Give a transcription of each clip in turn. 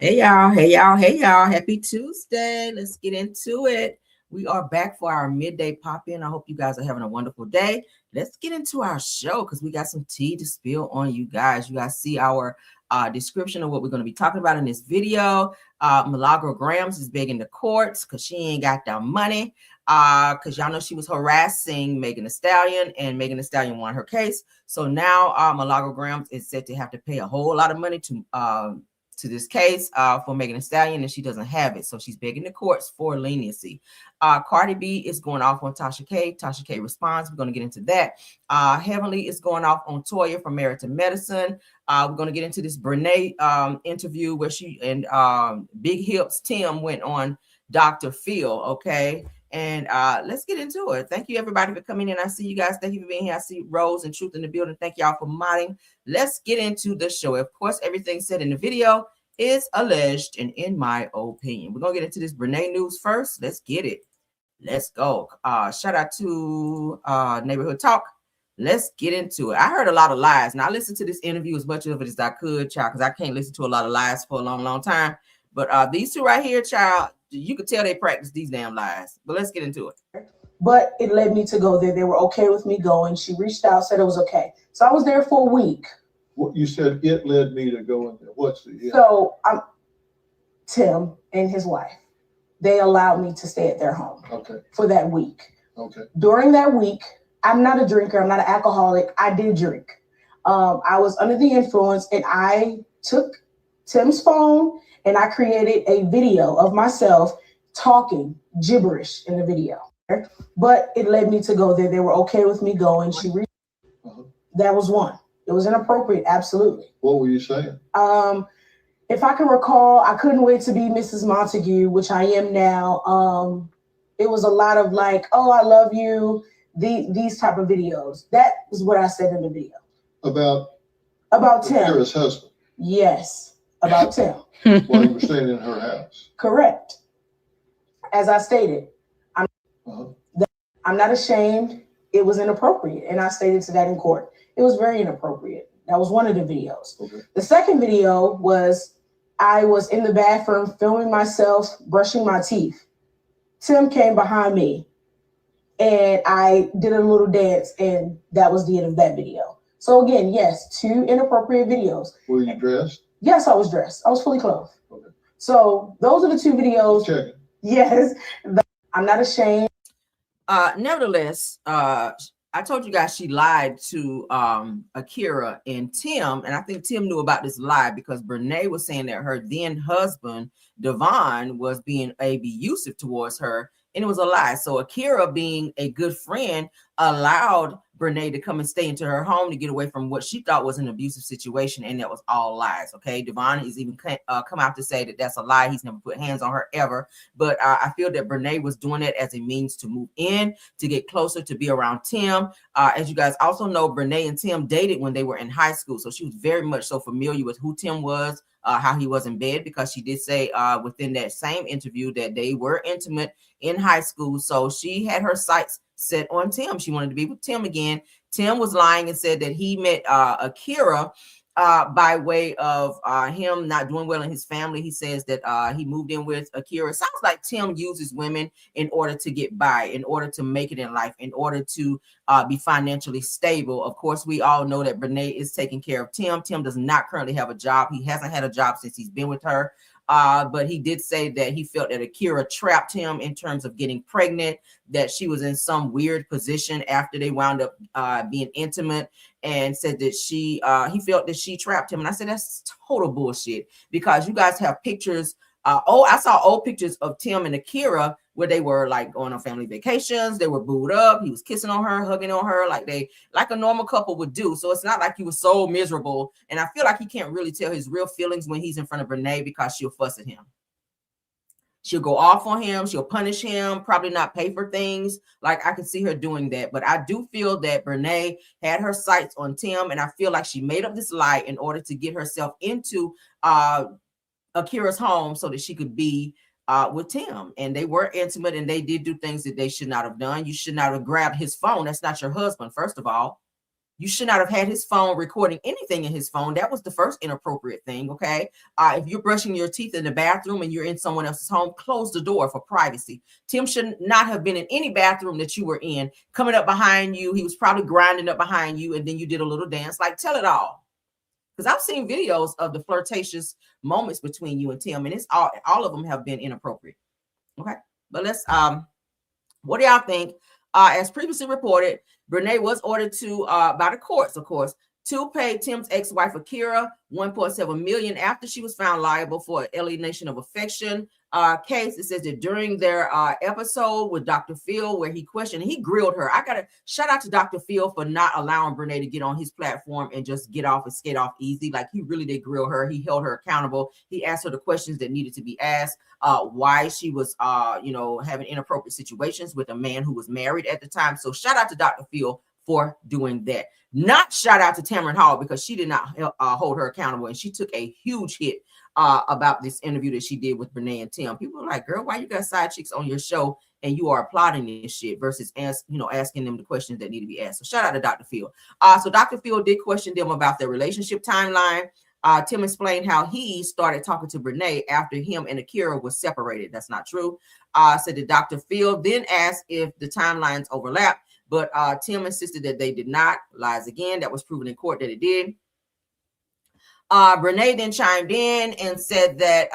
Hey y'all, hey y'all, hey y'all. Happy Tuesday. Let's get into it. We are back for our midday pop in. I hope you guys are having a wonderful day. Let's get into our show because we got some tea to spill on you guys. You guys see our description of what we're going to be talking about in this video. Milagro Gramz is begging the courts because she ain't got the money. Because y'all know she was harassing Megan Thee Stallion, and Megan Thee Stallion won her case. So now Milagro Gramz is said to have to pay a whole lot of money to this case for Megan Thee Stallion, and she doesn't have it. So she's begging the courts for leniency. Cardi B is going off on Tasha K. Tasha K responds. We're going to get into that. Heavenly is going off on Toya from Married to Medicine. We're going to get into this Brenay interview where she and Big Hips Tim went on Dr. Phil. Okay. And let's get into it. Thank you, everybody, for coming in. I see you guys. Thank you for being here. I see Rose and Truth in the building. Thank y'all for modding. Let's get into the show. Of course, everything said in the video is alleged and in my opinion. We're going to get into this Brenay news first. Let's get it. Let's go. Shout out to Neighborhood Talk. Let's get into it. I heard a lot of lies. Now, I listened to this interview as much of it as I could, child, because I can't listen to a lot of lies for a long, long time. But these two right here, child, you could tell they practice these damn lies. But let's get into it. But it led me to go there. They were okay with me going. She reached out, said it was okay. So I was there for a week. What you said, it led me to go in there. What's the it? So Tim and his wife, they allowed me to stay at their home for that week. Okay. During that week, I'm not a drinker. I'm not an alcoholic. I did drink. I was under the influence, and I took Tim's phone and I created a video of myself talking gibberish in the video. But it led me to go there. They were okay with me going. She reached. That was one. It was inappropriate, absolutely. What were you saying? If I can recall, I couldn't wait to be Mrs. Montague, which I am now. It was a lot of like, oh, I love you, these type of videos. That is what I said in the video. About Tim. His husband. Yes, about Tim. While you were staying in her house. Correct. As I stated, I'm not ashamed. It was inappropriate, and I stated to that in court. It was very inappropriate. That was one of the videos. Okay. The second video was I was in the bathroom filming myself brushing my teeth. Tim came behind me, and I did a little dance, and that was the end of that video. So again, yes, two inappropriate videos. Were you dressed? Yes, I was dressed. I was fully clothed. Okay. So those are the two videos. Checking. Yes, I'm not ashamed. Nevertheless, I told you guys she lied to Akira and Tim, and I think Tim knew about this lie because Brenay was saying that her then husband Devon was being abusive towards her, and it was a lie. So Akira, being a good friend, allowed Brenay to come and stay into her home to get away from what she thought was an abusive situation, and that was all lies. Okay, Devon has even come out to say that that's a lie. He's never put hands on her ever, but I feel that Brenay was doing it as a means to move in, to get closer, to be around Tim. As you guys also know, Brenay and Tim dated when they were in high school, so she was very much so familiar with who Tim was, how he was in bed, because she did say within that same interview that they were intimate in high school. So she had her sights set on Tim. She wanted to be with Tim again. Tim was lying and said that he met Akira by way of him not doing well in his family. He says that he moved in with Akira. Sounds like Tim uses women in order to get by, in order to make it in life, in order to be financially stable. Of course, we all know that Brenay is taking care of Tim. Tim does not currently have a job. He hasn't had a job since he's been with her. But he did say that he felt that Akira trapped him in terms of getting pregnant, that she was in some weird position after they wound up being intimate, and said that he felt that she trapped him. And I said, that's total bullshit, because you guys have pictures. I saw old pictures of Tim and Akira where they were like going on family vacations. They were booed up. He was kissing on her, hugging on her like a normal couple would do. So it's not like he was so miserable. And I feel like he can't really tell his real feelings when he's in front of Brenay, because she'll fuss at him. She'll go off on him. She'll punish him, probably not pay for things. Like, I could see her doing that. But I do feel that Brenay had her sights on Tim, and I feel like she made up this lie in order to get herself into Akira's home so that she could be with Tim. And they were intimate, and they did do things that they should not have done. You should not have grabbed his phone. That's not your husband, first of all. You should not have had his phone recording anything in his phone. That was the first inappropriate thing, okay? If you're brushing your teeth in the bathroom and you're in someone else's home, close the door for privacy. Tim should not have been in any bathroom that you were in, coming up behind you. He was probably grinding up behind you, and then you did a little dance. Like, tell it all. Because I've seen videos of the flirtatious moments between you and Tim, and it's all of them have been inappropriate. Okay, but let's what do y'all think? As previously reported, Brenay was ordered to by the courts, of course, to pay Tim's ex-wife Akira $1.7 million after she was found liable for alienation of affection case. It says that during their episode with Dr. Phil, where he grilled her. I gotta shout out to Dr. Phil for not allowing Brenay to get on his platform and just get off and skate off easy. Like, he really did grill her. He held her accountable. He asked her the questions that needed to be asked. Why she was having inappropriate situations with a man who was married at the time. So shout out to Dr. Phil for doing that. Not shout out to Tamron Hall, because she did not hold her accountable, and she took a huge hit about this interview that she did with Brenay and Tim. People are like, girl, why you got side chicks on your show and you are applauding this shit versus asking them the questions that need to be asked. So shout out to Dr. Phil. So Dr. Phil did question them about their relationship timeline. Tim explained how he started talking to Brenay after him and Akira was separated. That's not true. Said that Dr. Phil then asked if the timelines overlap, but Tim insisted that they did not. Lies again. That was proven in court that it did. Brenay then chimed in and said that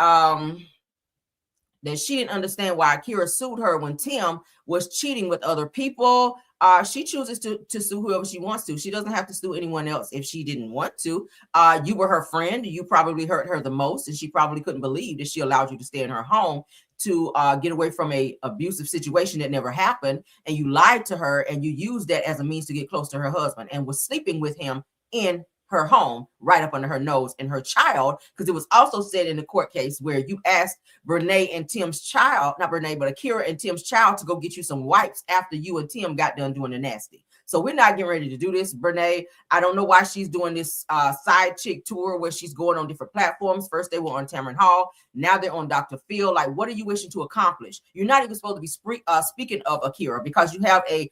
that she didn't understand why Akira sued her when Tim was cheating with other people. She chooses to sue whoever she wants to. She doesn't have to sue anyone else if she didn't want to. You were her friend. You probably hurt her the most, and she probably couldn't believe that she allowed you to stay in her home to get away from a abusive situation that never happened. And you lied to her, and you used that as a means to get close to her husband, and was sleeping with him in her home, right up under her nose, and her child, because it was also said in the court case where you asked Brenay and Tim's child, not Brenay, but Akira and Tim's child, to go get you some wipes after you and Tim got done doing the nasty. So we're not getting ready to do this, Brenay. I don't know why she's doing this side chick tour where she's going on different platforms. First they were on Tamron Hall, now they're on Dr. Phil. Like, what are you wishing to accomplish? You're not even supposed to be speaking of Akira, because you have a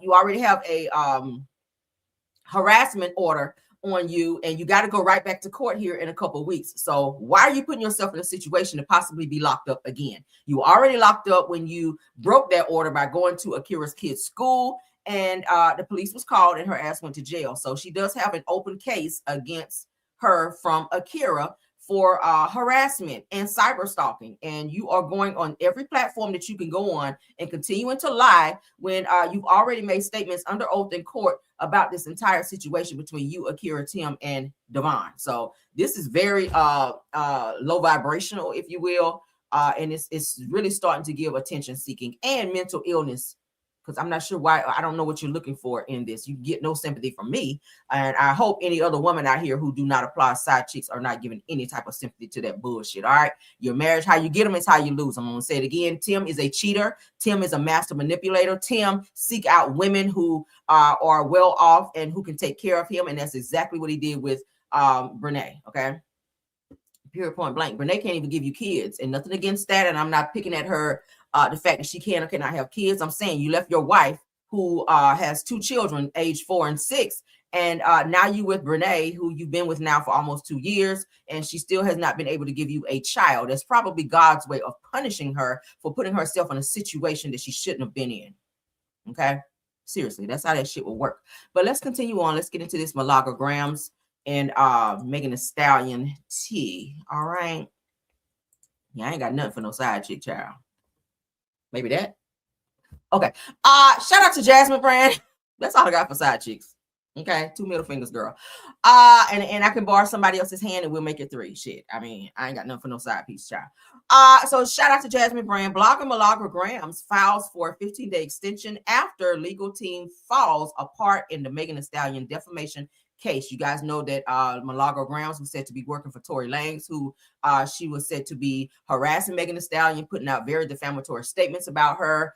you already have a harassment order on you, and you got to go right back to court here in a couple of weeks. So why are you putting yourself in a situation to possibly be locked up again? You already locked up when you broke that order by going to Akira's kid's school, and the police was called and her ass went to jail. So she does have an open case against her from Akira for harassment and cyber stalking, and you are going on every platform that you can go on and continuing to lie when you've already made statements under oath in court about this entire situation between you, Akira, Tim, and Devon. So this is very low vibrational, if you will, and it's really starting to give attention seeking and mental illness, because I'm not sure why. I don't know what you're looking for in this. You get no sympathy from me, and I hope any other woman out here who do not applaud side chicks are not giving any type of sympathy to that bullshit. All right, your marriage, how you get them is how you lose. I'm gonna say it again. Tim is a cheater. Tim is a master manipulator. Tim seek out women who are well off and who can take care of him, and that's exactly what he did with Brenay. Okay, period, point blank. Brenay can't even give you kids, and nothing against that. And I'm not picking at her. The fact that she can or cannot have kids. I'm saying you left your wife who has 2 children, age 4 and 6. And now you with Brenay, who you've been with now for almost 2 years, and she still has not been able to give you a child. That's probably God's way of punishing her for putting herself in a situation that she shouldn't have been in. Okay? Seriously, that's how that shit will work. But let's continue on. Let's get into this Milagro Gramz and Megan Thee Stallion tea. All right? Yeah, I ain't got nothing for no side chick, child. Maybe that. Okay. Shout out to Jasmine Brand. That's all I got for side chicks. Okay. 2 middle fingers, girl. And I can borrow somebody else's hand and we'll make it 3. Shit. I mean, I ain't got nothing for no side piece, child. So shout out to Jasmine Brand. Blogger Milagro Gramz files for a 15-day extension after legal team falls apart in the Megan Thee Stallion defamation case. You guys know that Milagro Gramz was said to be working for Tory Lanez, who she was said to be harassing Megan Thee Stallion, putting out very defamatory statements about her,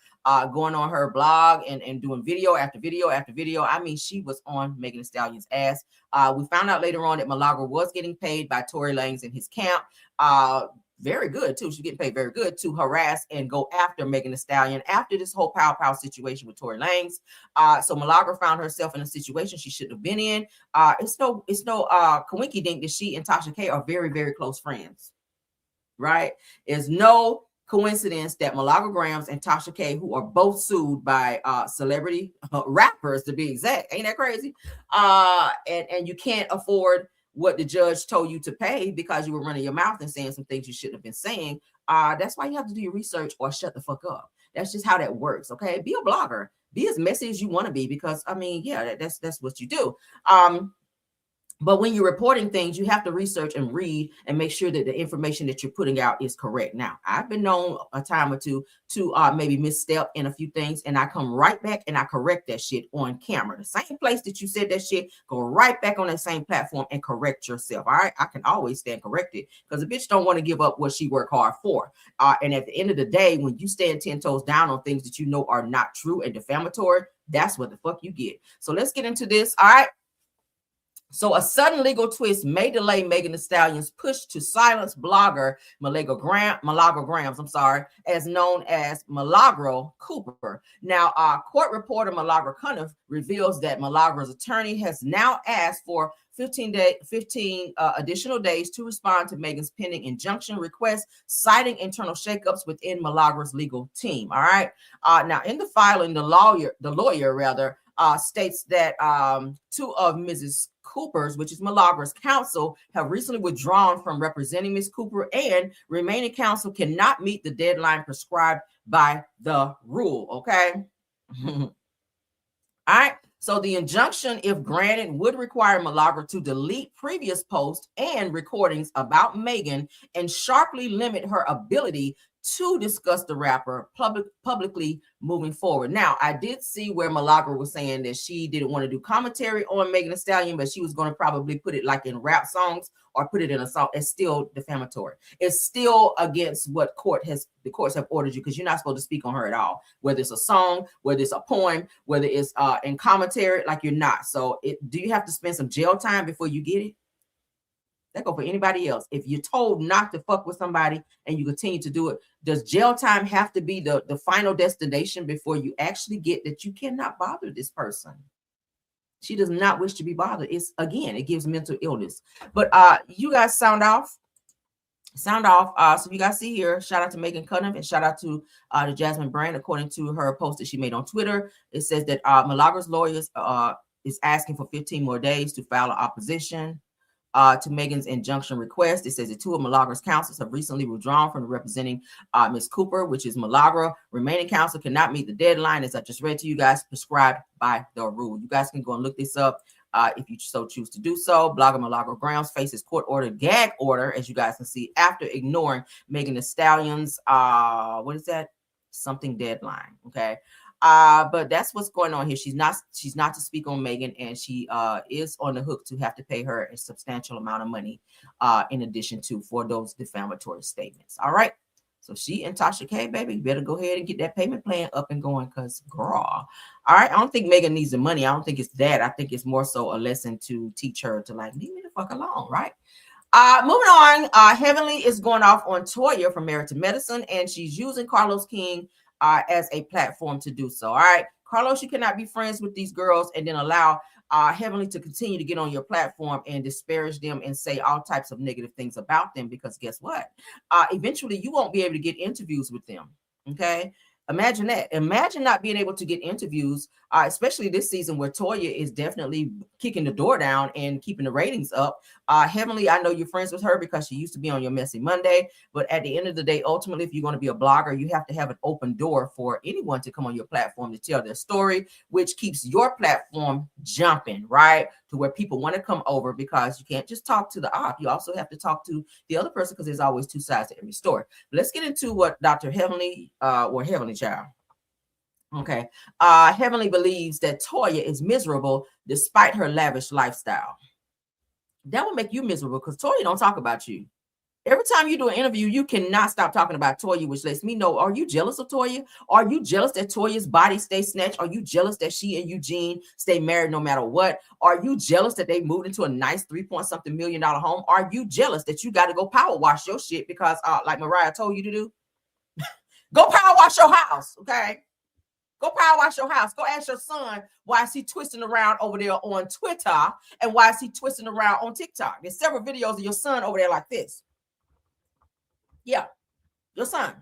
going on her blog and doing video after video after video. I mean, she was on Megan Thee Stallion's ass. We found out later on that Milagro was getting paid by Tory Lanez and his camp. very good too. She's getting paid very good to harass and go after Megan Thee Stallion after this whole pow situation with Tory Lanez. So Milagro found herself in a situation she shouldn't have been in. It's no coinky dink that she and Tasha K are very, very close friends, right? It's no coincidence that Milagro Gramz and Tasha K, who are both sued by celebrity rappers to be exact, ain't that crazy? And you can't afford what the judge told you to pay because you were running your mouth and saying some things you shouldn't have been saying. That's why you have to do your research or shut the fuck up. That's just how that works. Okay, be a blogger, be as messy as you want to be, because I mean, yeah, that's what you do. But when you're reporting things, you have to research and read and make sure that the information that you're putting out is correct. Now, I've been known a time or two to maybe misstep in a few things, and I come right back and I correct that shit on camera. The same place that you said that shit, go right back on that same platform and correct yourself. All right, I can always stand corrected because a bitch don't want to give up what she worked hard for. And at the end of the day, when you stand 10 toes down on things that you know are not true and defamatory, that's what the fuck you get. So let's get into this. All right. So a sudden legal twist may delay Megan Thee Stallion's push to silence blogger Milagro Gramz, as known as Milagro Cooper. Now, court reporter Milagro Cunniff reveals that Milagro's attorney has now asked for 15 additional days to respond to Megan's pending injunction request, citing internal shakeups within Milagro's legal team. All right. Now, in the filing, the lawyer states that two of Mrs. Cooper's, which is Milagro's counsel, have recently withdrawn from representing Ms. Cooper, and remaining counsel cannot meet the deadline prescribed by the rule. Okay. All right. So the injunction, if granted, would require Milagro to delete previous posts and recordings about Megan and sharply limit her ability to discuss the rapper publicly moving forward. Now, I did see where Milagro was saying that she didn't want to do commentary on Megan Thee Stallion, but she was going to probably put it like in rap songs or put it in a song. It's still defamatory. It's still against what the courts have ordered you, because you're not supposed to speak on her at all, whether it's a song, whether it's a poem, whether it's in commentary, like you're not. So do you have to spend some jail time before you get it? That go for anybody else. If you're told not to fuck with somebody and you continue to do it, does jail time have to be the final destination before you actually get that you cannot bother this person? She does not wish to be bothered. It gives mental illness. But you guys sound off. So you guys see here, shout out to Megan Cunniff and shout out to the Jasmine Brand. According to her post that she made on Twitter, it says that Milagro's lawyers is asking for 15 more days to file an opposition to Megan's injunction request. It says that two of Milagro's counsels have recently withdrawn from representing Ms. Cooper, which is Milagro. Remaining counsel cannot meet the deadline, as I just read to you guys, prescribed by the rule. You guys can go and look this up if you so choose to do so. Blogger Milagro Gramz faces court-ordered gag order, as you guys can see, after ignoring Megan Thee Stallion's something deadline. Okay. But that's what's going on here. She's not to speak on Megan, and she is on the hook to have to pay her a substantial amount of money in addition to for those defamatory statements. All right. So she and Tasha K, baby, you better go ahead and get that payment plan up and going, because girl. All right. I don't think Megan needs the money. I don't think it's that. I think it's more so a lesson to teach her to like, leave me the fuck alone. Right. Moving on. Heavenly is going off on Toya from Married to Medicine, and she's using Carlos King as a platform to do so. All right, Carlos, you cannot be friends with these girls and then allow Heavenly to continue to get on your platform and disparage them and say all types of negative things about them, because guess what? Eventually you won't be able to get interviews with them. Okay. Imagine that. Imagine not being able to get interviews, especially this season where Toya is definitely kicking the door down and keeping the ratings up. Heavenly, I know you're friends with her because she used to be on your Messy Monday. But at the end of the day, ultimately, if you're going to be a blogger, you have to have an open door for anyone to come on your platform to tell their story, which keeps your platform jumping, right? To where people want to come over, because you can't just talk to the op. You also have to talk to the other person, because there's always two sides to every story. But let's get into what Dr. Heavenly or Heavenly Child. Okay. Heavenly believes that Toya is miserable despite her lavish lifestyle. That will make you miserable, because Toya don't talk about you. Every time you do an interview, you cannot stop talking about Toya, which lets me know, are you jealous of Toya? Are you jealous that Toya's body stays snatched? Are you jealous that she and Eugene stay married no matter what? Are you jealous that they moved into a nice $3-point-something million home? Are you jealous that you got to go power wash your shit because, like Mariah told you to do? Go power wash your house, okay? Go power wash your house. Go ask your son why is he twisting around over there on Twitter and why is he twisting around on TikTok. There's several videos of your son over there like this. Yeah, your son.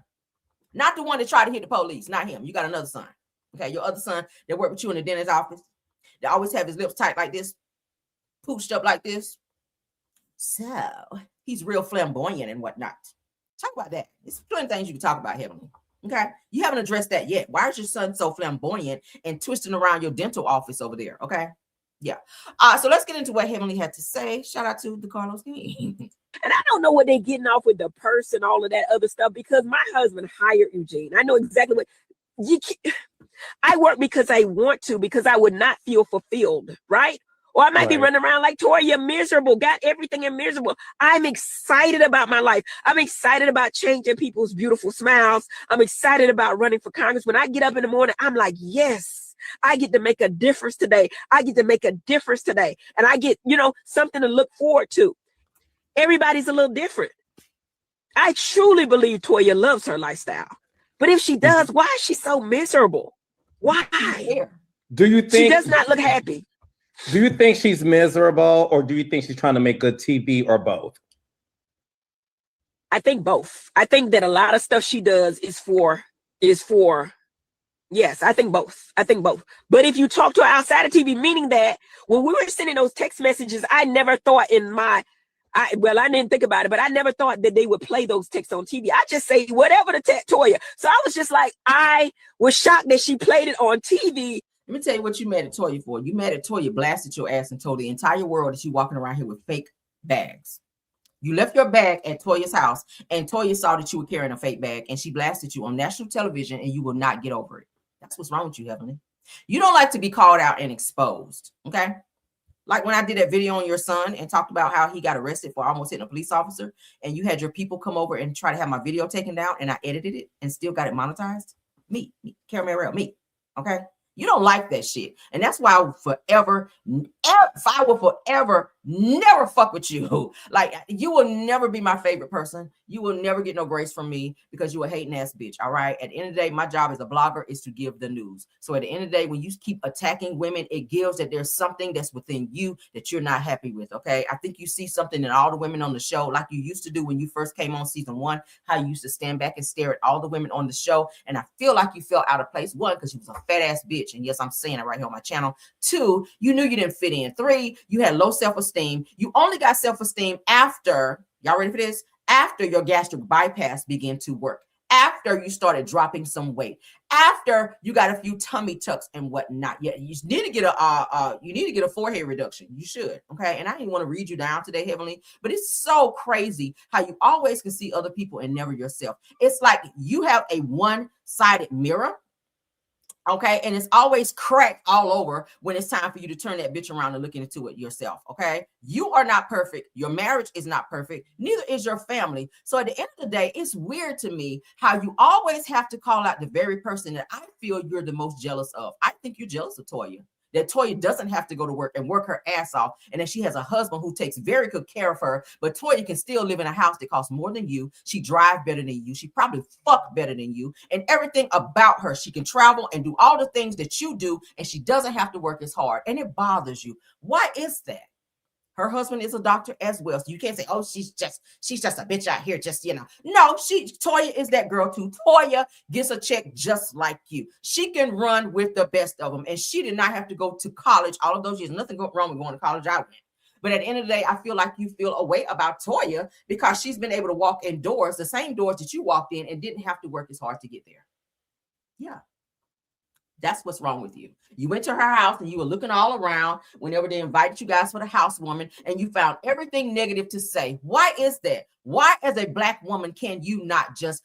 Not the one that tried to hit the police, not him. You got another son. Okay, your other son that worked with you in the dentist's office. They always have his lips tight like this, pooched up like this. So he's real flamboyant and whatnot. Talk about that. There's plenty of things you can talk about, Heavenly. Okay, you haven't addressed that yet. Why is your son so flamboyant and twisting around your dental office over there? Okay, yeah. So let's get into what Heavenly had to say. Shout out to the Carlos King. And I don't know what they're getting off with the purse and all of that other stuff because my husband hired Eugene. I know exactly what I work because I want to, because I would not feel fulfilled, right? Or I might be running around like Toya, miserable, got everything and miserable. I'm excited about my life. I'm excited about changing people's beautiful smiles. I'm excited about running for Congress. When I get up in the morning, I'm like, yes, I get to make a difference today. I get to make a difference today. And I get, something to look forward to. Everybody's a little different. I truly believe Toya loves her lifestyle. But if she does, why is she so miserable? Why? Do you think she does not look happy? Do you think she's miserable or do you think she's trying to make good TV or both? I think both. I think that a lot of stuff she does is for, yes, I think both. But if you talk to her outside of TV, meaning that when we were sending those text messages, I never thought I didn't think about it, but I never thought that they would play those texts on TV. I just say whatever to Toya. So I was just like, I was shocked that she played it on TV. Let me tell you what you mad at Toya for. You mad at Toya blasted your ass and told the entire world that you walking around here with fake bags. You left your bag at Toya's house and Toya saw that you were carrying a fake bag and she blasted you on national television and you will not get over it. That's what's wrong with you, Heavenly. You don't like to be called out and exposed, okay? Like when I did that video on your son and talked about how he got arrested for almost hitting a police officer and you had your people come over and try to have my video taken down and I edited it and still got it monetized. Me, Caramel, me, okay? You don't like that shit. And that's why I will forever never fuck with you. Like, you will never be my favorite person. You will never get no grace from me because you a hating ass bitch. All right. At the end of the day, my job as a blogger is to give the news. So at the end of the day, when you keep attacking women, it gives that there's something that's within you that you're not happy with. Okay. I think you see something in all the women on the show, like you used to do when you first came on season 1, how you used to stand back and stare at all the women on the show. And I feel like you felt out of place. 1, because you was a fat ass bitch. And yes, I'm saying it right here on my channel. 2, you knew you didn't fit in. 3, you had low self-esteem. You only got self-esteem after, y'all ready for this? After your gastric bypass began to work, after you started dropping some weight, after you got a few tummy tucks and whatnot. Yeah, you need to get a forehead reduction. You should, okay? And I didn't want to read you down today, Heavenly, but it's so crazy how you always can see other people and never yourself. It's like you have a one-sided mirror. Okay, and it's always cracked all over when it's time for you to turn that bitch around and look into it yourself. Okay, you are not perfect. Your marriage is not perfect. Neither is your family. So at the end of the day, it's weird to me how you always have to call out the very person that I feel you're the most jealous of. I think you're jealous of Toya. That Toya doesn't have to go to work and work her ass off, and that she has a husband who takes very good care of her, but Toya can still live in a house that costs more than you. She drives better than you. She probably fuck better than you, and everything about her. She can travel and do all the things that you do, and she doesn't have to work as hard, and it bothers you. Why is that? Her husband is a doctor as well. So you can't say, oh, she's just a bitch out here. Just, No, Toya is that girl too. Toya gets a check just like you. She can run with the best of them. And she did not have to go to college all of those years. Nothing wrong with going to college. I went. But at the end of the day, I feel like you feel a way about Toya because she's been able to walk in doors, the same doors that you walked in and didn't have to work as hard to get there. Yeah. That's what's wrong with you. You went to her house and you were looking all around whenever they invited you guys for the housewarming and you found everything negative to say. Why is that? Why, as a Black woman, can you not just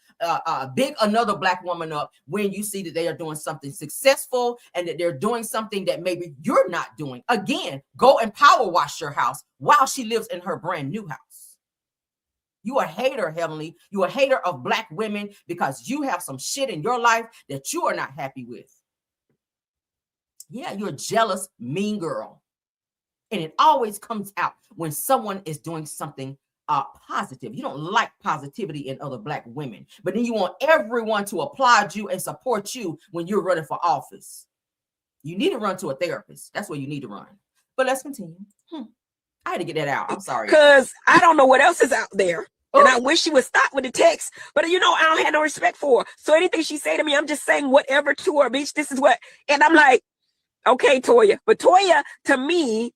big another Black woman up when you see that they are doing something successful and that they're doing something that maybe you're not doing? Again, go and power wash your house while she lives in her brand new house. You a hater, Heavenly. You a hater of Black women because you have some shit in your life that you are not happy with. Yeah, you're a jealous, mean girl. And it always comes out when someone is doing something positive. You don't like positivity in other Black women, but then you want everyone to applaud you and support you when you're running for office. You need to run to a therapist. That's where you need to run. But let's continue. I had to get that out. I'm sorry. Because I don't know what else is out there. And I wish she would stop with the text. But you know, I don't have no respect for her. So anything she say to me, I'm just saying whatever to her, bitch. This is what. And I'm like, okay, Toya. But Toya, to me,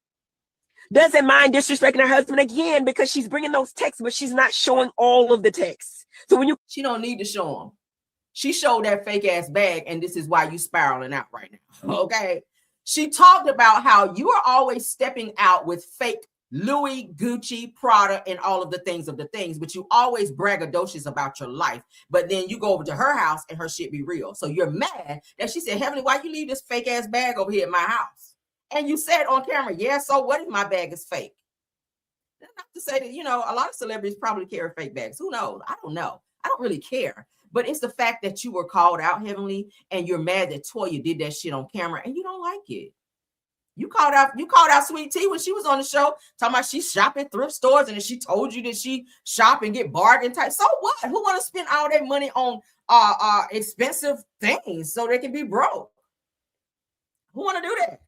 doesn't mind disrespecting her husband again because she's bringing those texts, but she's not showing all of the texts. So when she don't need to show them. She showed that fake ass bag, and this is why you spiraling out right now. Okay. She talked about how you are always stepping out with fake Louis, Gucci, Prada, and all of the things, but you always braggadocious about your life. But then you go over to her house and her shit be real. So you're mad that she said, Heavenly, why you leave this fake ass bag over here at my house? And you said on camera, yeah, so what if my bag is fake? Not to say that, you know, a lot of celebrities probably carry fake bags. Who knows? I don't know. I don't really care. But it's the fact that you were called out, Heavenly, and you're mad that Toya did that shit on camera and you don't like it. You called out Sweet Tea when she was on the show, talking about she shop at thrift stores, and then she told you that she shop and get bargain type. So what? Who want to spend all that money on expensive things so they can be broke? Who want to do that?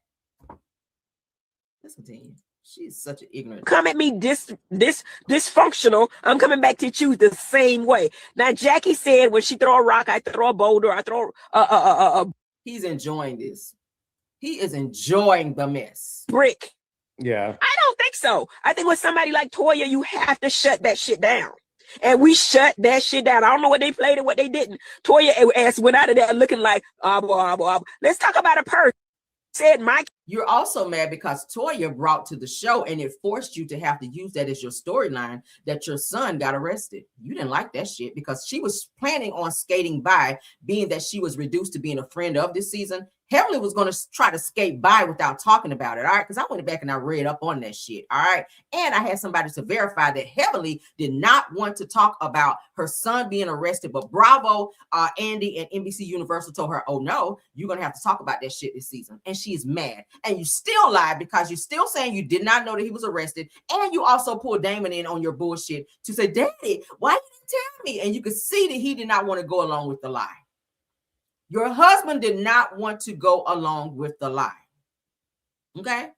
Let's continue. She's such an ignorant. Come at me dysfunctional. I'm coming back to you the same way. Now, Jackie said when she throw a rock, I throw a boulder, I throw He's enjoying this. He is enjoying the mess. Brick. Yeah. I don't think so. I think with somebody like Toya, you have to shut that shit down. And we shut that shit down. I don't know what they played and what they didn't. Toya ass went out of there looking like, let's talk about a person. Said Mike. You're also mad because Toya brought to the show and it forced you to have to use that as your storyline that your son got arrested. You didn't like that shit because she was planning on skating by, being that she was reduced to being a friend of this season. Heavenly was going to try to skate by without talking about it, all right? Because I went back and I read up on that shit, all right? And I had somebody to verify that Heavenly did not want to talk about her son being arrested, but Bravo, Andy, and NBC Universal told her, oh no, you're going to have to talk about that shit this season. And she's mad. And you still lied because you're still saying you did not know that he was arrested. And you also pulled Damon in on your bullshit to say, Daddy, why you didn't tell me? And you could see that he did not want to go along with the lie. Your husband did not want to go along with the lie. Okay?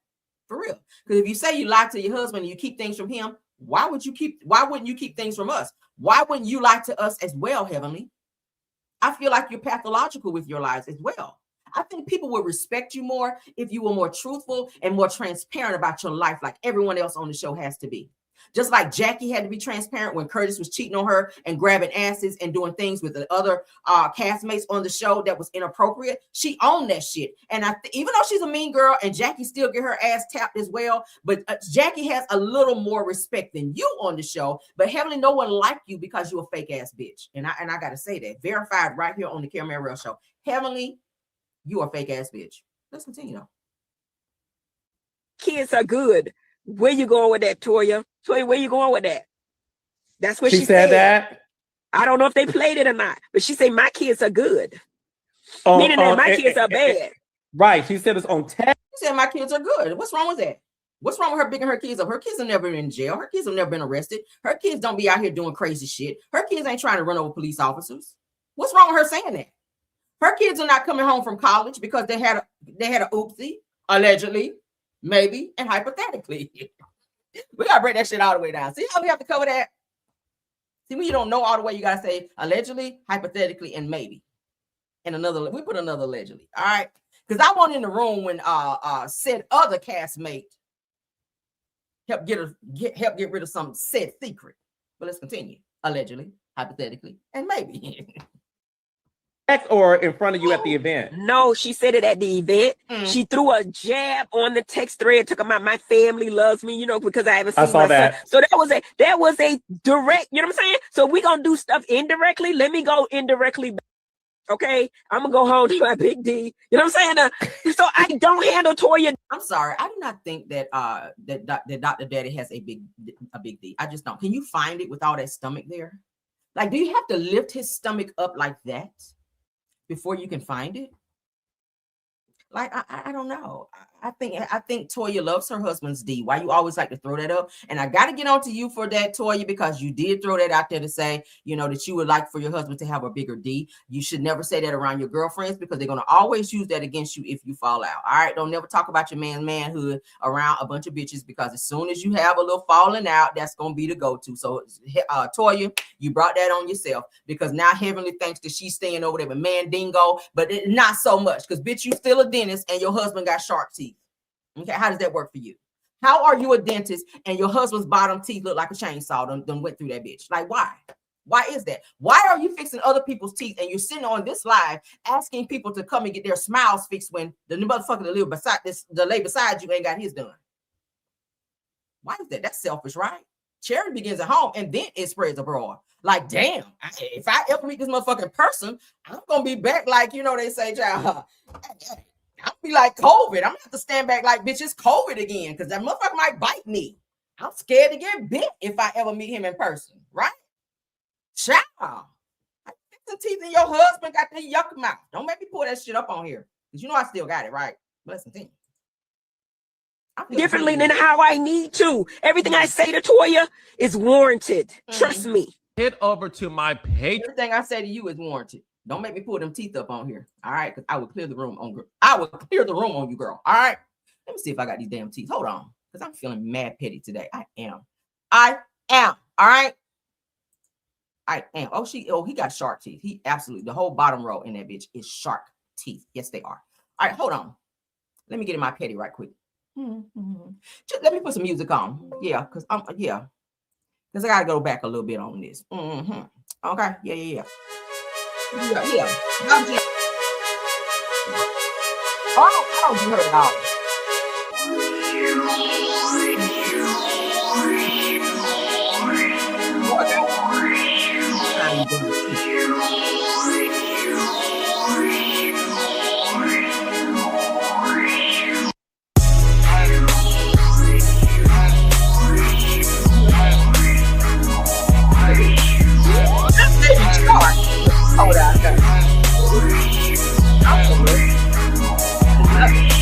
For real. Because if you say you lie to your husband and you keep things from him, why wouldn't you keep things from us? Why wouldn't you lie to us as well, Heavenly? I feel like you're pathological with your lies as well. I think people would respect you more if you were more truthful and more transparent about your life like everyone else on the show has to be. Just like Jackie had to be transparent when Curtis was cheating on her and grabbing asses and doing things with the other castmates on the show that was inappropriate. She owned that shit. And even though she's a mean girl and Jackie still get her ass tapped as well, but Jackie has a little more respect than you on the show. But Heavenly, no one liked you because you're a fake ass bitch. And I got to say that. Verified right here on the Caramel Rail Show. Heavenly, you are a fake ass bitch. Let's continue though. Kids are good. Where you going with that, Toya? Toya, where you going with that? That's what she said. That. I don't know if they played it or not, but she said my kids are good. Meaning that my kids are bad. Right. She said it's on test. She said my kids are good. What's wrong with that? What's wrong with her picking her kids up? Her kids have never been in jail. Her kids have never been arrested. Her kids don't be out here doing crazy shit. Her kids ain't trying to run over police officers. What's wrong with her saying that? Her kids are not coming home from college because they had a oopsie, allegedly, maybe, and hypothetically. We gotta break that shit all the way down. See how we have to cover that? See, when you don't know all the way, you gotta say allegedly, hypothetically, and maybe. And we put another allegedly. All right. Because I wasn't in the room when said other castmate help get rid of some said secret. But let's continue. Allegedly, hypothetically, and maybe. Or in front of you at the event? No, she said it at the event. She threw a jab on the text thread, took about my family loves me, because I haven't seen my son. So that was a direct, you know what I'm saying? So we're gonna do stuff indirectly. Let me go indirectly back Okay, I'm gonna go home to my big D. You know what I'm saying? So I don't handle Toya. I'm sorry. I do not think that that Dr. Daddy has a big D. I just don't. Can you find it with all that stomach there? Like, do you have to lift his stomach up like that before you can find it? Like, I don't know. I think Toya loves her husband's D. Why you always like to throw that up? And I got to get on to you for that, Toya, because you did throw that out there to say, you know, that you would like for your husband to have a bigger D. You should never say that around your girlfriends because they're going to always use that against you if you fall out. All right. Don't never talk about your man's manhood around a bunch of bitches because as soon as you have a little falling out, that's going to be the go-to. So, Toya, you brought that on yourself because now Heavenly thinks that she's staying over there with Mandingo, but not so much because, bitch, you still a dentist and your husband got sharp teeth. Okay, how does that work for you? How are you a dentist and your husband's bottom teeth look like a chainsaw done went through that bitch? Like, why? Why is that? Why are you fixing other people's teeth and you're sitting on this live asking people to come and get their smiles fixed when the motherfucker that lay beside you ain't got his done? Why is that? That's selfish, right? Charity begins at home and then it spreads abroad. Like, damn, if I ever meet this motherfucking person, I'm gonna be back like, you know, they say, child. I'll be like COVID. I'm gonna have to stand back like, bitch, it's COVID again, because that motherfucker might bite me. I'm scared to get bit if I ever meet him in person, right? Child, I fix the teeth in your husband got the yuck mouth. Don't make me pull that shit up on here, because you know I still got it, right? Listen to me. Differently than how I need to. Everything I say to Toya is warranted. Trust me. Head over to my page. Everything I say to you is warranted. Don't make me pull them teeth up on here. All right, because I will clear the room on girl. I will clear the room on you, girl. All right. Let me see if I got these damn teeth. Hold on, because I'm feeling mad petty today. I am. All right. I am. Oh, he got shark teeth. He absolutely, the whole bottom row in that bitch is shark teeth. Yes, they are. All right, hold on. Let me get in my petty right quick. Just let me put some music on. Yeah, because because I gotta go back a little bit on this. Okay. Yeah. Oh, you heard it all. Hold on. I don't believe nothing.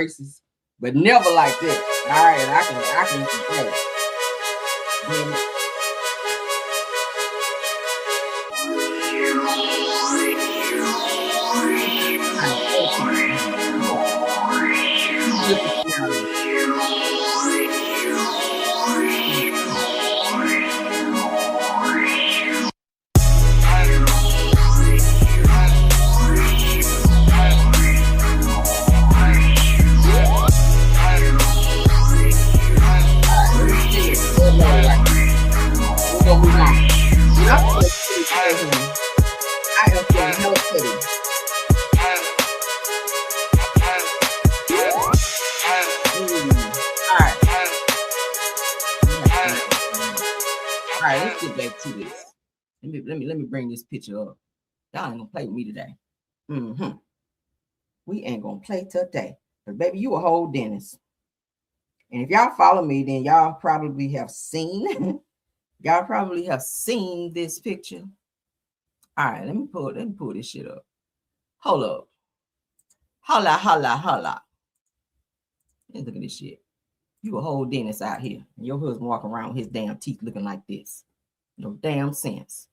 braces, but never like this. All right, I can play. To this. Let me bring this picture up. Y'all ain't gonna play with me today. We ain't gonna play today. But baby, you a whole dentist. And if y'all follow me, then y'all probably have seen this picture. All right, let me pull this shit up. Hold up. Holla. Let's look at this shit. You a whole dentist out here. And your husband walking around with his damn teeth looking like this. No damn sense.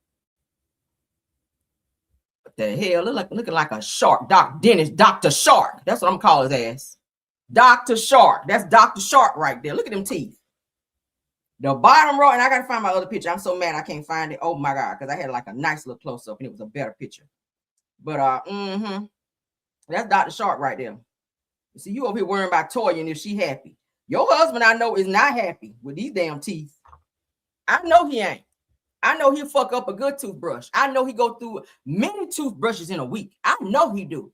What the hell? Looking like a shark. Dr. Shark. That's what I'm calling his ass. Dr. Shark. That's Dr. Shark right there. Look at them teeth. The bottom row, and I gotta find my other picture. I'm so mad I can't find it. Oh my god, because I had like a nice little close-up and it was a better picture. But that's Dr. Shark right there. You see, you over here worrying about Toya and if she happy. Your husband, I know, is not happy with these damn teeth. I know he ain't. I know he'll fuck up a good toothbrush. I know he go through many toothbrushes in a week. I know he do.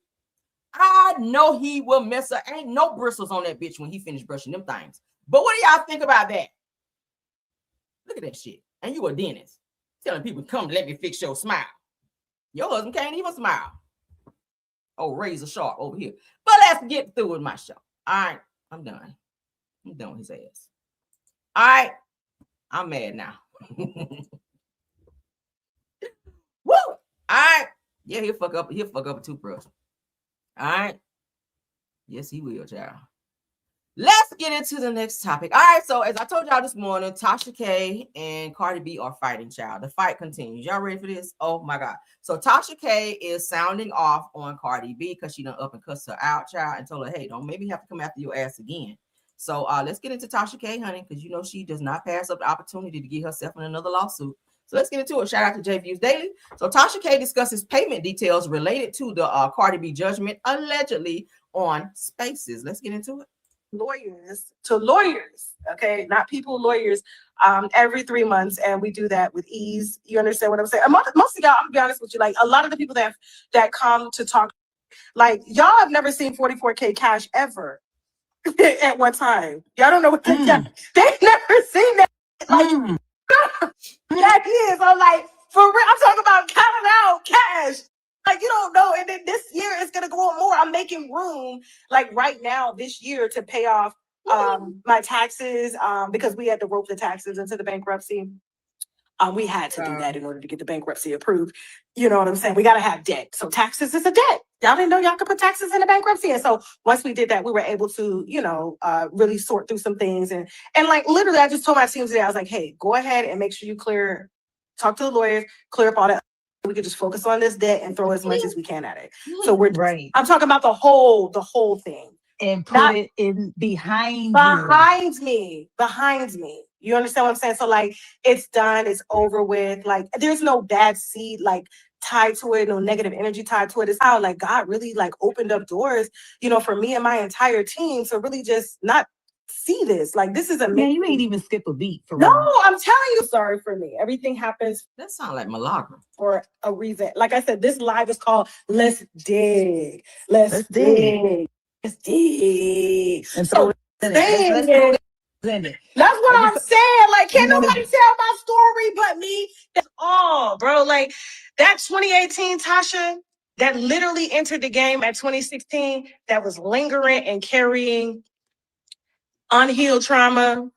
I know he will mess up. Ain't no bristles on that bitch when he finished brushing them things. But what do y'all think about that? Look at that shit. And you a dentist telling people, come let me fix your smile. Your husband can't even smile. Oh, razor sharp over here. But let's get through with my show. All right, I'm done. I'm done with his ass. All right, I'm mad now. Woo! All right. Yeah, he'll fuck up a toothbrush. All right. Yes, he will, child. Let's get into the next topic. All right, so as I told y'all this morning, Tasha K and Cardi B are fighting, child. The fight continues. Y'all ready for this? Oh my God. So Tasha K is sounding off on Cardi B because she done up and cussed her out, child, and told her, hey, don't maybe have to come after your ass again. So let's get into Tasha K, honey, because you know she does not pass up the opportunity to get herself in another lawsuit. So let's get into it. Shout out to J Views Daily. So Tasha K discusses payment details related to the Cardi B judgment allegedly on Spaces. Let's get into it. Lawyers to lawyers, okay, not people, lawyers, every 3 months, and we do that with ease. You understand what I'm saying? Most of y'all, I'm gonna be honest with you, like a lot of the people that come to talk, like y'all have never seen 44K cash ever at one time. Y'all don't know what they've never seen that. Like that is, I'm like, for real, I'm talking about counting out cash. Like, you don't know. And then this year it's going to go on more. I'm making room, like right now, this year, to pay off my taxes because we had to rope the taxes into the bankruptcy. We had to do that in order to get the bankruptcy approved. You know what I'm saying? We got to have debt. So taxes is a debt. Y'all didn't know y'all could put taxes in a bankruptcy. And so once we did that, we were able to, you know, really sort through some things. And like literally, I just told my team today, I was like, hey, go ahead and make sure you talk to the lawyers, clear up all that. We could just focus on this debt and throw as much as we can at it. So we're right. I'm talking about the whole thing. And put it in behind me. You understand what I'm saying? So like it's done, it's over with. Like there's no bad seed like tied to it, no negative energy tied to it. It's how like God really like opened up doors, you know, for me and my entire team. So really just not see this. Like this is amazing. Man, you ain't even skip a beat for real. No, I'm telling you, sorry for me. Everything happens. That sounds like Milagro. For a reason. Like I said, this live is called Let's Dig. Let's dig. Let's dig. And so let's that's what I'm saying. Like, can't nobody tell my story but me. That's all, bro. Like that 2018 Tasha that literally entered the game at 2016 that was lingering and carrying unhealed trauma.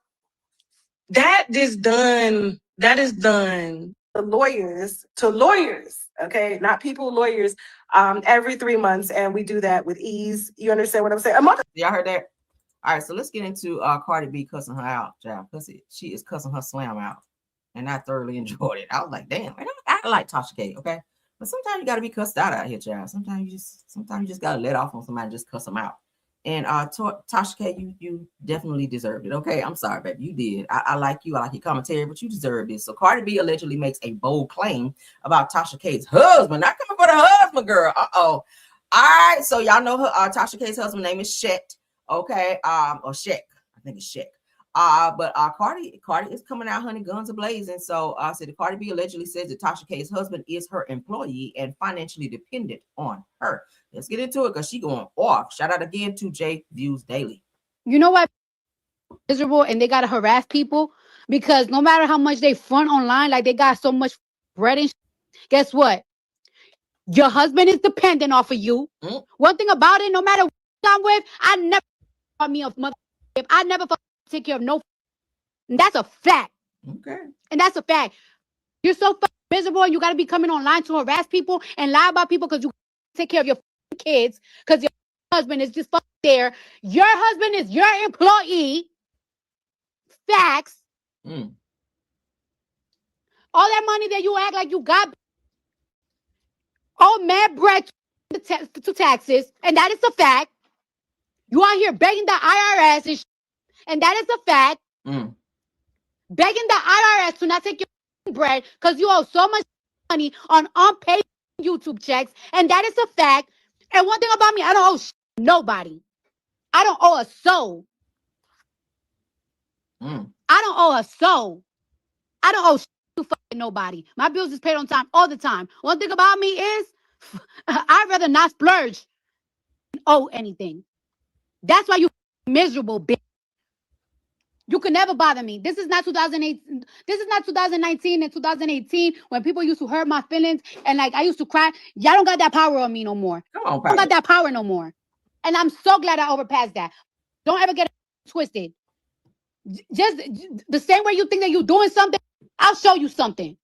That is done. The lawyers to lawyers, Okay, not people, lawyers, every 3 months, and we do that with ease. You understand what I'm saying? A month. Y'all heard that? All right, so let's get into Cardi B cussing her out, child. She is cussing her slam out, and I thoroughly enjoyed it. I was like, damn, I like Tasha K, okay? But sometimes you gotta be cussed out here, child. Sometimes you just gotta let off on somebody and just cuss them out. And Tasha K, you definitely deserved it. Okay, I'm sorry, baby, you did. I like you, I like your commentary, but you deserved it. So Cardi B allegedly makes a bold claim about Tasha K's husband. Not coming for the husband, girl. All right, so y'all know her. Tasha K's husband name is Shet. Okay, or Shek. I think it's Shek. But Cardi is coming out, honey, guns a-blazing. So the Cardi B allegedly says that Tasha K's husband is her employee and financially dependent on her. Let's get into it because she going off. Shout out again to J Views Daily. You know what? Miserable, and they gotta harass people because no matter how much they front online, like they got so much bread and guess what? Your husband is dependent off of you. One thing about it, no matter what I'm with, I never me of mother. If I never take care of no, and that's a fact. Okay, and that's a fact. You're so miserable, and you gotta be coming online to harass people and lie about people because you take care of your kids because your husband is just there. Your husband is your employee. Facts. All that money that you act like you got, all mad bread to taxes, and that is a fact. You out here begging the IRS, and that is a fact. Begging the IRS to not take your bread because you owe so much money on unpaid YouTube checks, and that is a fact. And one thing about me, I don't owe nobody. I don't owe a soul. I don't owe a soul. I don't owe to nobody. My bills is paid on time all the time. One thing about me is I'd rather not splurge than owe anything. That's why you miserable bitch. You can never bother me. This is not 2008. This is not 2019 and 2018 when people used to hurt my feelings and like I used to cry. Y'all don't got that power on me no more. Come on, I don't got that power no more. And I'm so glad I overpassed that. Don't ever get it twisted. Just the same way you think that you're doing something, I'll show you something.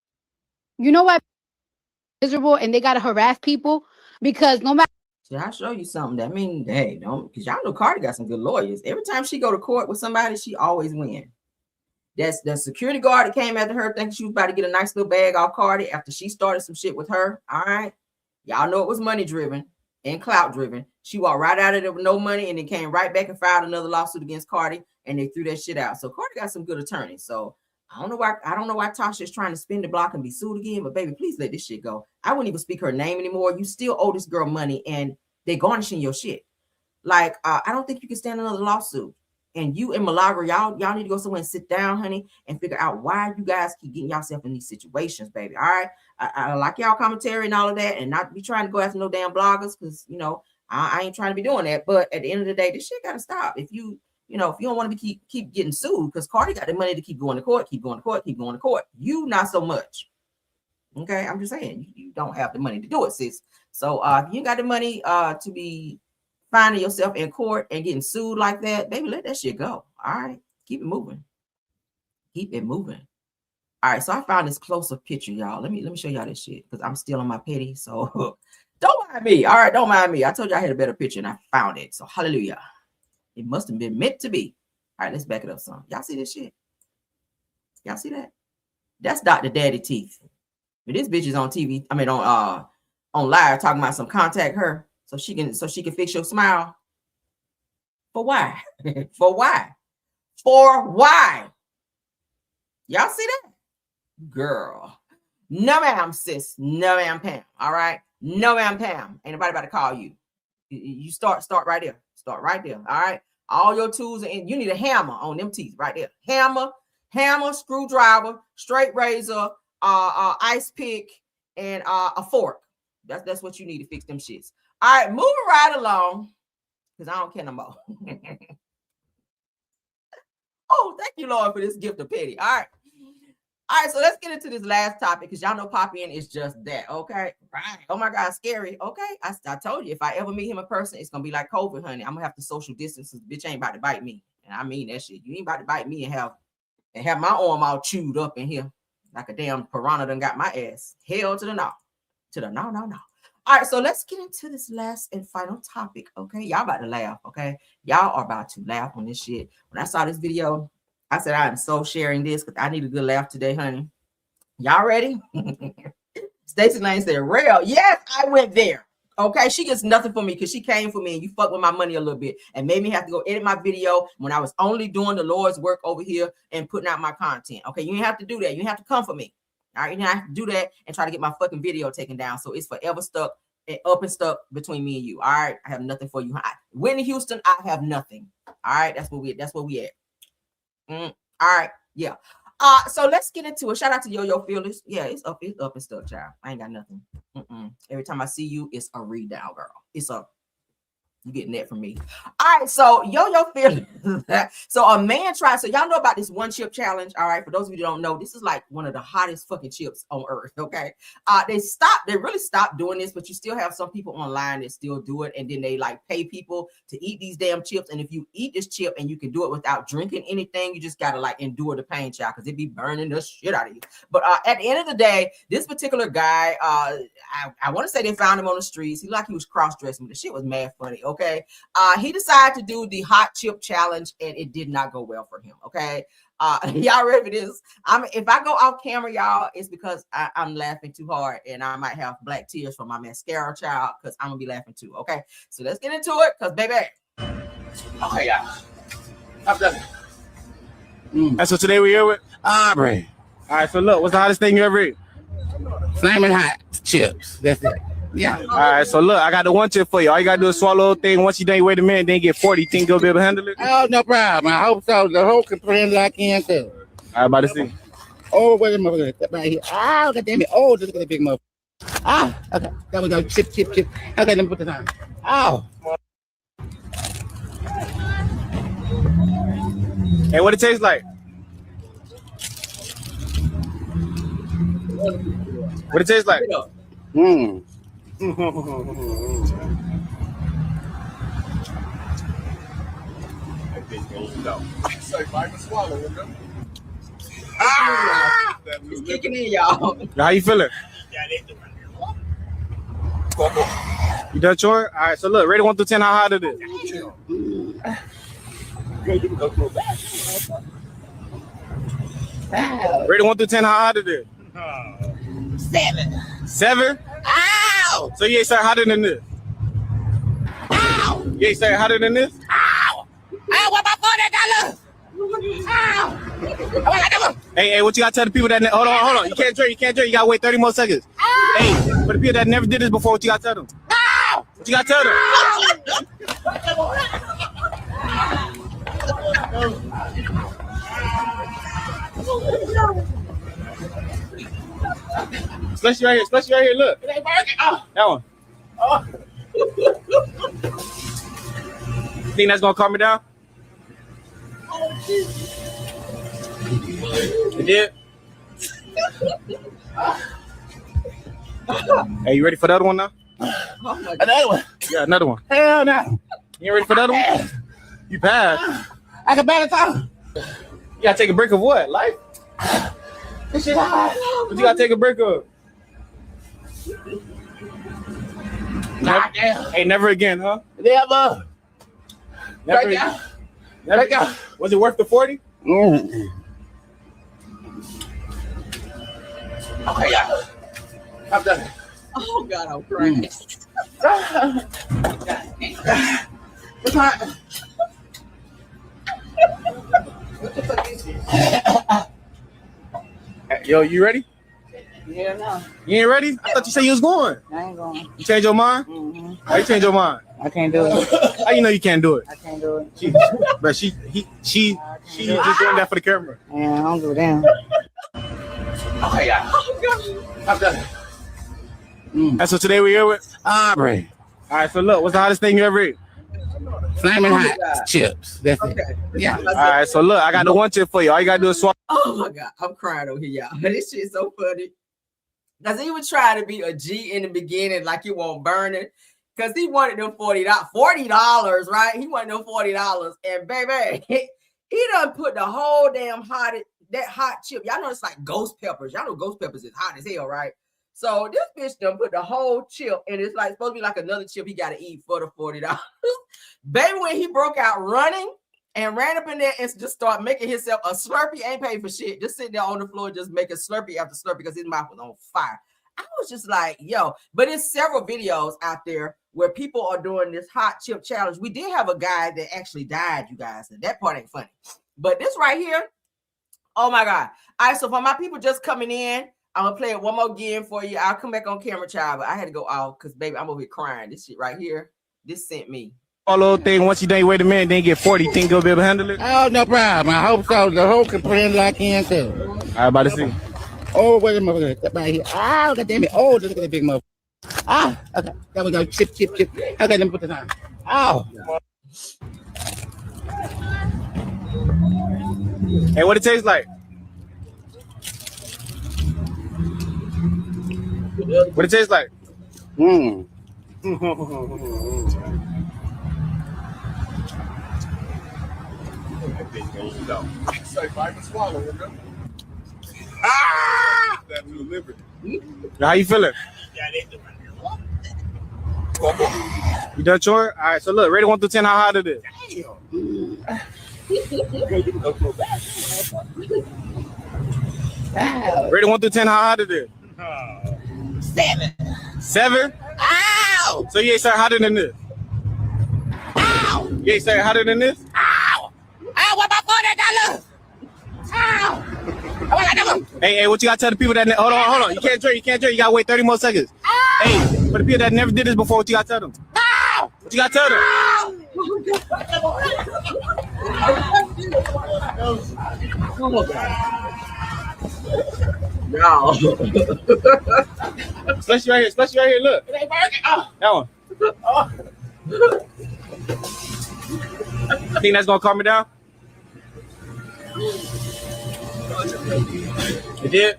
You know what? Miserable, and they gotta harass people because no matter. See, I'll show you something. That mean, hey, don't, because y'all know Cardi got some good lawyers. Every time she go to court with somebody, she always win. That's the security guard that came after her thinking she was about to get a nice little bag off Cardi after she started some shit with her. All right. Y'all know it was money driven and clout driven. She walked right out of there with no money and then came right back and filed another lawsuit against Cardi, and they threw that shit out. So Cardi got some good attorneys. So I don't know why Tasha is trying to spin the block and be sued again, but baby, please let this shit go. I wouldn't even speak her name anymore. You still owe this girl money and they garnishing your shit. Like, I don't think you can stand another lawsuit. And you and Milagro, y'all need to go somewhere and sit down, honey, and figure out why you guys keep getting yourself in these situations, baby. All right. I like y'all commentary and all of that, and not be trying to go after no damn bloggers, because you know, I ain't trying to be doing that. But at the end of the day, this shit gotta stop. If you don't want to be keep getting sued, because Cardi got the money to keep going to court, keep going to court, keep going to court. You not so much. Okay, I'm just saying you don't have the money to do it, sis. So if you got the money to be finding yourself in court and getting sued like that, baby, let that shit go. All right, keep it moving. Keep it moving. All right, so I found this closer picture, y'all. Let me show y'all this shit because I'm still on my petty. So don't mind me. All right, don't mind me. I told you I had a better picture and I found it. So hallelujah. It must have been meant to be. All right, let's back it up some. Y'all see this shit? Y'all see that? That's Dr. Daddy Teeth. But this bitch is on TV. I mean on live talking about some contact her so she can fix your smile. For why? For why? For why? Y'all see that? Girl. No, ma'am, sis. No, ma'am, Pam. All right. No, ma'am, Pam. Ain't nobody about to call you. You start right there. Start right there. All right. All your tools, and you need a hammer on them teeth right there. Hammer, screwdriver, straight razor, ice pick, and a fork. That's what you need to fix them shits. All right, moving right along, because I don't care no more. Oh, thank you, Lord, for this gift of pity. All right, so let's get into this last topic, because y'all know Poppy is just that, okay? Right. Oh my God, scary. Okay, I told you, if I ever meet him in person, it's gonna be like COVID, honey. I'm gonna have to social distance. This bitch ain't about to bite me, and I mean that shit. You ain't about to bite me and have my arm all chewed up in here like a damn piranha done got my ass. Hell to the no. to the no. All right, so let's get into this last and final topic. Okay, y'all about to laugh. Okay, y'all are about to laugh on this shit. When I saw this video, I said I am so sharing this because I need a good laugh today, honey. Y'all ready? Stacey Lane said, "Real, yes, I went there." Okay, she gets nothing for me because she came for me and you fucked with my money a little bit and made me have to go edit my video when I was only doing the Lord's work over here and putting out my content. Okay, you didn't have to do that. You didn't have to come for me. All right, you didn't have to do that and try to get my fucking video taken down. So it's forever stuck and up and stuck between me and you. All right, I have nothing for you. Whitney Houston, I have nothing. All right, that's where we at. All right, yeah. So let's get into it. Shout out to Yo-Yo Fearless. Yeah, it's up and stuck, child. I ain't got nothing. Every time I see you, it's a read down, girl. It's up. You getting that from me. All right, so Yo-Yo Fearless. So a man tried, so y'all know about this one chip challenge. All right, for those of you who don't know, this is like one of the hottest fucking chips on earth. Okay. They really stopped doing this, but you still have some people online that still do it, and then they like pay people to eat these damn chips. And if you eat this chip and you can do it without drinking anything, you just gotta like endure the pain, child, because it be burning the shit out of you. But at the end of the day, this particular guy, I want to say they found him on the streets. He like he was cross-dressing, but the shit was mad funny. Okay. He decided to do the hot chip challenge and it did not go well for him. Okay. Y'all ready for this? If I go off camera, y'all, it's because I'm laughing too hard and I might have black tears from my mascara, child, because I'm gonna be laughing too. Okay. So let's get into it because baby. Okay, y'all. I'm done. That's what today we here with Aubrey. All right, so look, what's the hottest thing you ever eat? Flaming hot chips. That's it. Yeah. All right, so look, I got the one tip for you. All you gotta do is swallow the thing. Once you done, wait a minute, then get 40. You think you'll be able to handle it? Oh, no problem. I hope so. The whole can plan like I can too. All right, about to see. Oh, wait a minute. That right here. Oh, God damn it. Oh, just look at the big mother. Ah, okay. There we go. Chip. Okay, let me put this on. Oh. Hey, what it tastes like? What it tastes like? It's kicking in, y'all. How you feeling? You done chewing? All right, so look, rate it 1 through 10, how hot it is? Rate it 1 through 10, how hot it is? 7. 7? Ow! So you ain't saying hotter than this? Ow! You ain't saying hotter than this? Ow! Ow! What my $40? Ow! Hey, what you gotta tell the people that hold on. You can't drink. You gotta wait 30 more seconds. Ow! Hey, for the people that never did this before, what you gotta tell them? Ow! What you gotta tell them? Especially right here, look. It ain't working. Oh. That one. Oh. You think that's gonna calm me down? It did? Hey, you ready for the other one now? Another one. Yeah, another one. Hell no. You ready for the other one? You passed. I can barely talk. You gotta take a break of what? Life? This shit hot. What you gotta take a break of? God damn. Hey, never again, huh? Never. Never Right again. now. Right now. Was it worth the 40? Okay, yeah. I'm done. Oh God, I'm crying. It's hot. What the fuck is this? Yo, you ready? Yeah, no. You ain't ready? I thought you said you was going. I ain't going. You changed your mind? Mm-hmm. How you change your mind? I can't do it. How you know you can't do it? I can't do it. She just doing that for the camera. Yeah, I don't give a damn. Okay, yeah. I'm done. That's what today we here with Aubrey. All right, so look, what's the hottest thing you ever eat? Flaming hot chips. That's it. Yeah. All right, so look, I got the one tip for you. All you gotta do is swallow. Oh my God, I'm crying over here, y'all. This shit is so funny. Because he was trying to be a G in the beginning, like you won't burn it. Because he wanted them $40, right? He wanted them $40. And baby, he done put the whole damn hot chip. Y'all know it's like ghost peppers. Y'all know ghost peppers is hot as hell, right? So this bitch done put the whole chip, and it's like supposed to be like another chip he got to eat for the $40. Baby, when he broke out running and ran up in there and just started making himself a Slurpee, ain't paid for shit, just sitting there on the floor, just making Slurpee after Slurpee because his mouth was on fire. I was just like, yo, but there's several videos out there where people are doing this hot chip challenge. We did have a guy that actually died, you guys, and that part ain't funny. But this right here, oh my God. All right, so for my people just coming in, I'm gonna play it one more again for you. I'll come back on camera, child, but I had to go off because baby, I'm over here crying. This shit right here, this sent me. Swallow thing. Once you done wait a minute, then get 40. Think you'll be able to handle it? Oh, no problem. I hope so. The whole can put in like in too. I about to see. Oh, wait a minute. Step right here. Oh, God damn it. Oh, look at the big mother. Ah, okay. There we go. Chip. Okay, let me put this on. Oh. Hey, what it tastes like? What it tastes like? Mmm. How you feeling? You done chore? All right, so look, rate 1 through 10, how hot it is? Rate 1 through 10, how hot it is? 7? Ow! So you ain't started hotter than this? Ow! You ain't started hotter than this? Ow! Ow, what about $40? Ow! Hey, what you gotta tell the people that hold on. You can't drink. You gotta wait 30 more seconds. Ow! Hey, for the people that never did this before, what you gotta tell them? Ow! What you gotta tell them? No. Slushy right here, look. It ain't working. Oh. That one. Oh. You think that's gonna calm me down? It did?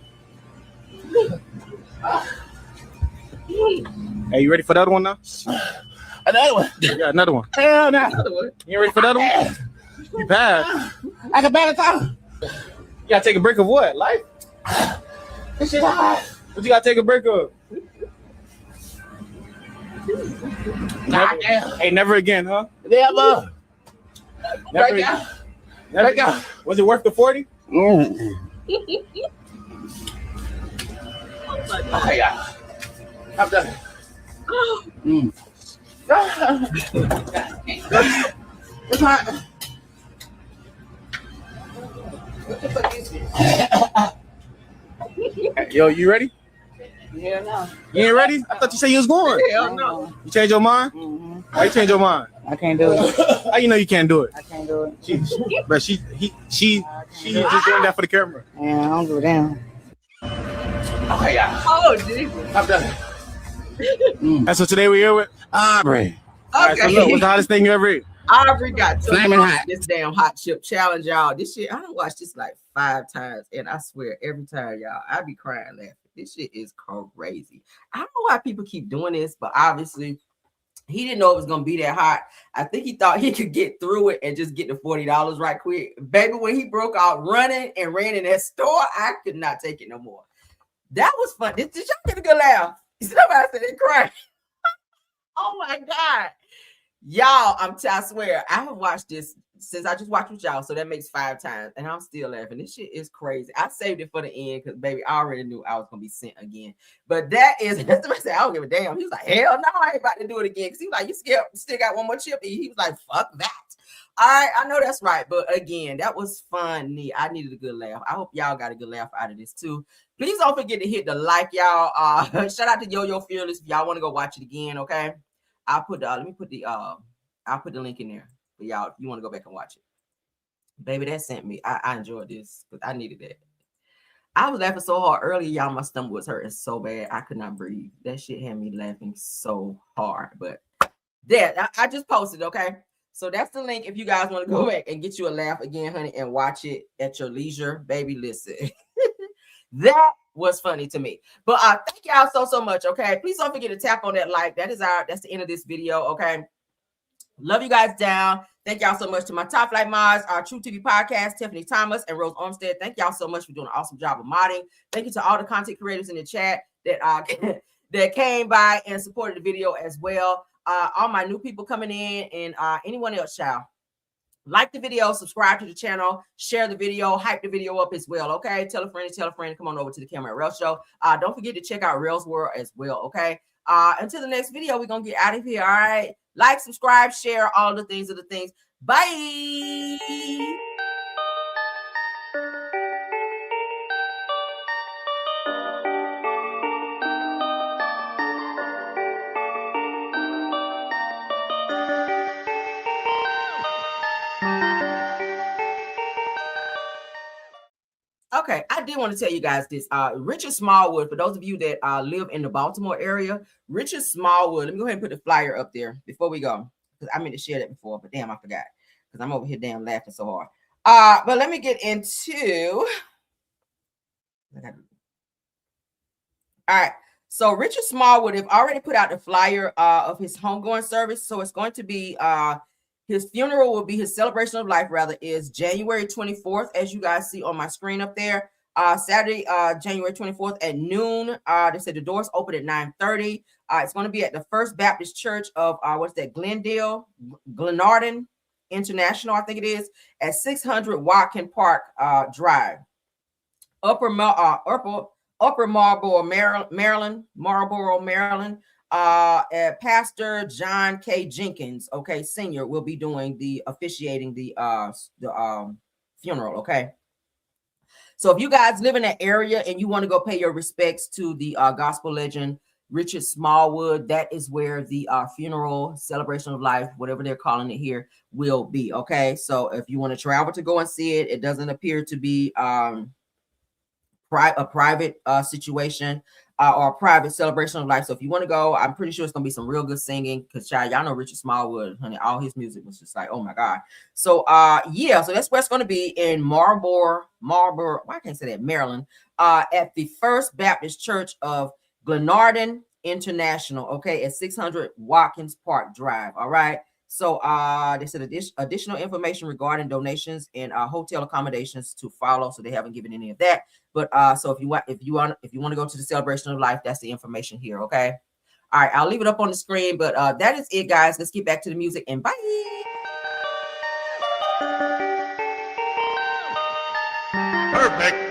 Hey, you ready for the other one now? Another one. Yeah, another one. Hell no. You ready for the other one? You bad. I can balance out. You gotta take a break of what? Life? This shit hot. What you gotta take a break of? Goddamn. Hey, never again, huh? Never. Never Right again. now. Never again. Was it worth the 40? Mm. Oh, yeah. I'm done. Mm. It's hot. What the fuck is this? Yo, you ready? Yeah, no. You ain't ready? I thought you said you was going. Hell no. You changed your mind? Mm-hmm. Why you change your mind? I can't do it. How you know you can't do it? I can't do it. She just doing that for the camera. Yeah, I don't give a damn. Okay, yeah. Oh, Jesus. I'm done. That's what today we here with Aubrey. All right, so look, what's the hottest thing you ever ate? Aubrey got to Flaming hot. this damn hot chip challenge, y'all. This shit, I done watched this like 5 times, and I swear every time, y'all, I be crying laughing. This shit is crazy. I don't know why people keep doing this, but obviously he didn't know it was gonna be that hot. I think he thought he could get through it and just get the $40 right quick. Baby, when he broke out running and ran in that store, I could not take it no more. That was fun. Did y'all get a good laugh? Somebody said they cried. Oh my God. Y'all, I swear, I have watched this since I just watched with y'all, so that makes 5 times, and I'm still laughing. This shit is crazy. I saved it for the end because, baby, I already knew I was gonna be sent again. But that is, somebody said, I don't give a damn. He was like, hell no, I ain't about to do it again. Because he was like, you still got one more chip. He was like, fuck that. All right, I know that's right. But again, that was fun. I needed a good laugh. I hope y'all got a good laugh out of this too. Please don't forget to hit the like, y'all. Shout out to Yo-Yo Fearless if y'all want to go watch it again, okay? I'll put the link in there for y'all if you want to go back and watch it. Baby, that sent me. I enjoyed this because I needed that. I was laughing so hard earlier, y'all. My stomach was hurting so bad I could not breathe. That shit had me laughing so hard. But there, I just posted, okay? So that's the link if you guys want to go back and get you a laugh again, honey, and watch it at your leisure. Baby, listen. That was funny to me. But thank y'all so much, okay? Please don't forget to tap on that like. That's the end of this video, okay? Love you guys down. Thank y'all so much to my Top Flight mods, our True TV podcast, Tiffany Thomas and Rose Olmstead. Thank y'all so much for doing an awesome job of modding. Thank you to all the content creators in the chat that that came by and supported the video as well. All my new people coming in and anyone else, child. Like the video, subscribe to the channel, share the video, hype the video up as well, okay? Tell a friend, come on over to the Camera at Rail Show. Don't forget to check out Rail's World as well, okay? Until the next video, we're going to get out of here, all right? Like, subscribe, share, all the things of the things. Bye! Okay, I did want to tell you guys this. Richard Smallwood, for those of you that live in the Baltimore area, Richard Smallwood, let me go ahead and put the flyer up there before we go, because I meant to share that before, but damn, I forgot, because I'm over here damn laughing so hard. But let me get into, all right, so Richard Smallwood have already put out the flyer of his homegoing service, so it's going to be, his funeral will be, his celebration of life rather, is January 24th, as you guys see on my screen up there. Saturday, January 24th at noon. They said the doors open at 9:30. It's going to be at the First Baptist Church of, Glenarden International, I think it is, at 600 Watkins Park Drive. Upper Marlboro, Maryland. Pastor John K. Jenkins, okay, Senior, will be doing the officiating the funeral, okay? So if you guys live in that area and you want to go pay your respects to the gospel legend Richard Smallwood, that is where the funeral, celebration of life, whatever they're calling it here, will be, okay? So if you want to travel to go and see it, it doesn't appear to be a private situation or a private celebration of life. So if you want to go, I'm pretty sure it's gonna be some real good singing, because y'all know Richard Smallwood, honey, all his music was just like, oh my god. So yeah, so that's where it's going to be, in Marlboro, why I can't say that, Maryland, at the First Baptist Church of Glenarden International, okay, at 600 Watkins Park Drive. All right. So they said additional information regarding donations and hotel accommodations to follow. So they haven't given any of that. But so if you want to go to the celebration of life, that's the information here. Okay. All right, I'll leave it up on the screen. But that is it, guys. Let's get back to the music and bye. Perfect.